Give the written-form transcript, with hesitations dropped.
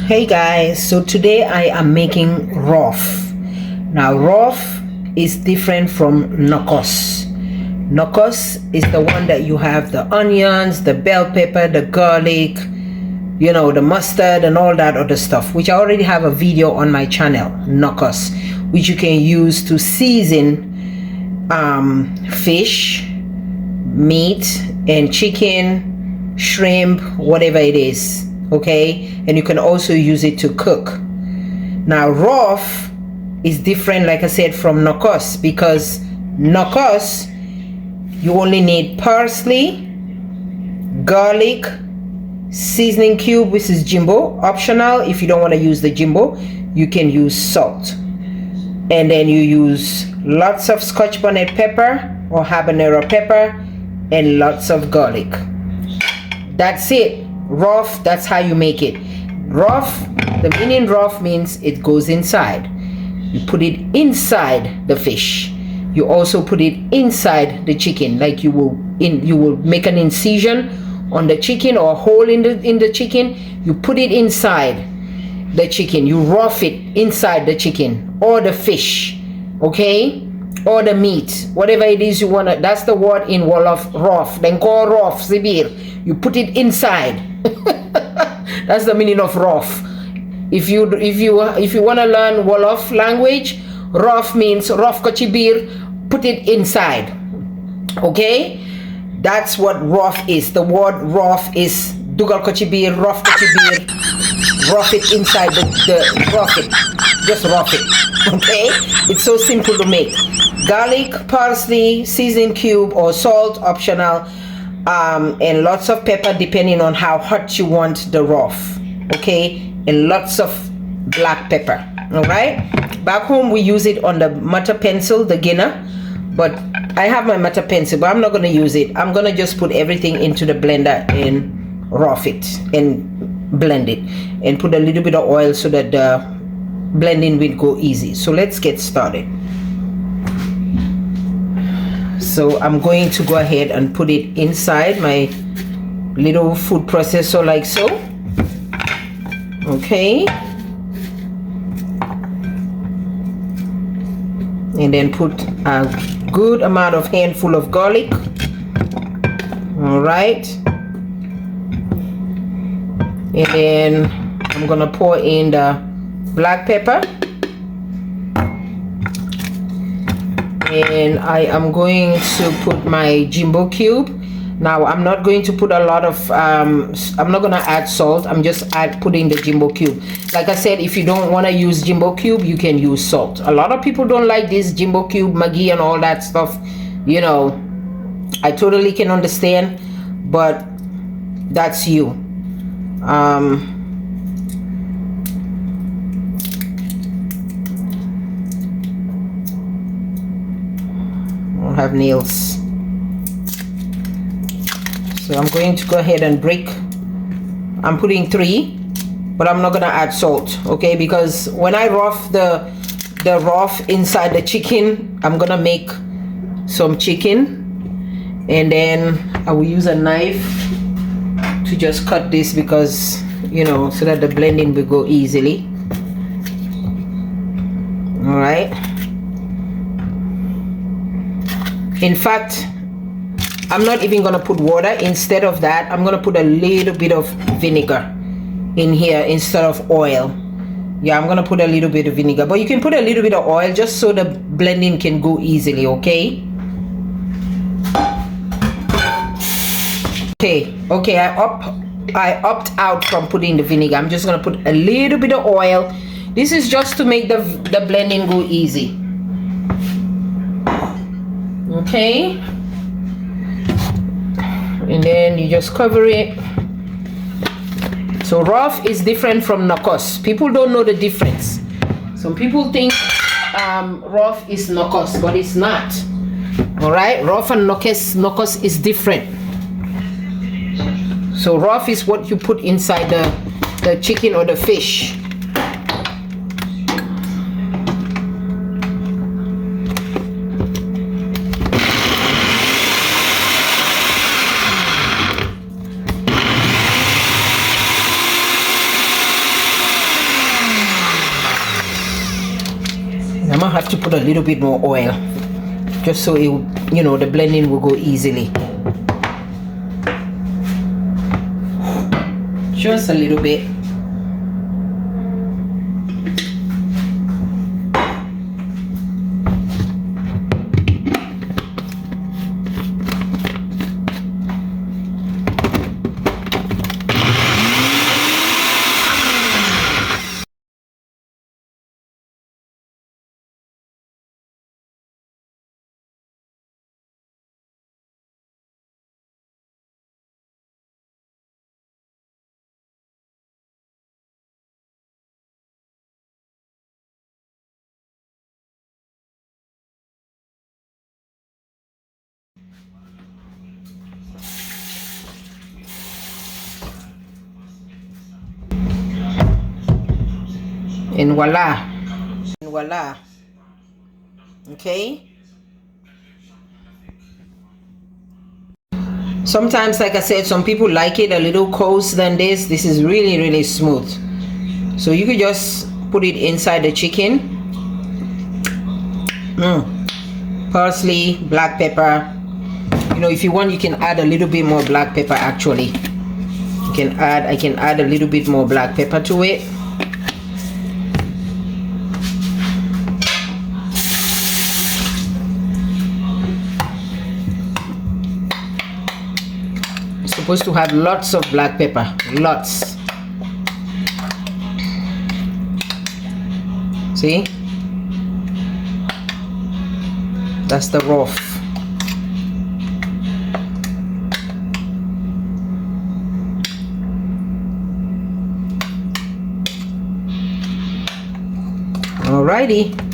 Hey guys, so today I am making Roff. Now Roff is different from Nokoss. Nokoss is the one that you have the onions, the bell pepper, the garlic, the mustard and all that other stuff, which I already have a video on my channel, Nokoss, which you can use to season fish, meat and chicken, shrimp, whatever it is. Okay, and you can also use it to cook. Now Roff is different, like I said, from Nokoss, because Nokoss you only need parsley, garlic, seasoning cube, which is jimbo, optional. If you don't want to use the jimbo, you can use salt, and then you use lots of scotch bonnet pepper or habanero pepper and lots of garlic. That's it. Roff, that's how you make it. Roff, the meaning Roff means it goes inside. You put it inside the fish. You also put it inside the chicken, like you will make an incision on the chicken or a hole in the chicken. You put it inside the chicken. You rough it inside the chicken or the fish, okay, or the meat, whatever it is you wanna. That's the word in Wolof, Roff. Then call Roff Sibir. You put it inside. That's the meaning of Roff. If you want to learn Wolof language, Roff means Roff Kochibir, put it inside. Okay, that's what Roff is. The word Roff is Dugal Kochibir, Roff Kochibir. Rough it inside the rough it. Just rough it. Okay, it's so simple to make. Garlic, parsley, seasoning cube or salt, optional. And lots of pepper depending on how hot you want the Roff, okay, and lots of black pepper. All right, back home we use it on the mutter pencil, the Guinea, but I have my mutter pencil, but I'm not going to use it. I'm going to just put everything into the blender and rough it and blend it and put a little bit of oil so that the blending will go easy. So let's get started. So I'm going to go ahead and put it inside my little food processor like so. Okay. And then put a good amount of handful of garlic. All right. And then I'm gonna pour in the black pepper. And I am going to put my jimbo cube. Now I'm not going to put a lot of I'm not going to add salt. I'm just putting the jimbo cube. Like I said, if you don't want to use jimbo cube, you can use salt. A lot of people don't like this jimbo cube, Maggi and all that stuff. I totally can understand, but that's you. Have nails, so I'm going to go ahead and break. I'm putting 3, but I'm not gonna add salt, okay, because when I rough the Roff inside the chicken, I'm gonna make some chicken, and then I will use a knife to just cut this, because so that the blending will go easily. All right. In fact, I'm not even going to put water. Instead of that, I'm going to put a little bit of vinegar in here instead of oil. Yeah, I'm going to put a little bit of vinegar. But you can put a little bit of oil just so the blending can go easily, okay? Okay, I opt out from putting the vinegar. I'm just going to put a little bit of oil. This is just to make the blending go easy. Okay, and then you just cover it. So Roff is different from Nokoss. People don't know the difference. Some people think Roff is Nokoss, but it's not. All right, Roff and Nokoss is different. So Roff is what you put inside the chicken or the fish. have to put a little bit more oil, just so it, you know, the blending will go easily. Just a little bit. And voila. And voila. Okay. Sometimes, like I said, some people like it a little coarse than this. This is really, really smooth. So you could just put it inside the chicken. Parsley, black pepper. You know, if you want, you can add a little bit more black pepper actually. I can add a little bit more black pepper to it. It's supposed to have lots of black pepper, lots. See? That's the Roff. Alrighty.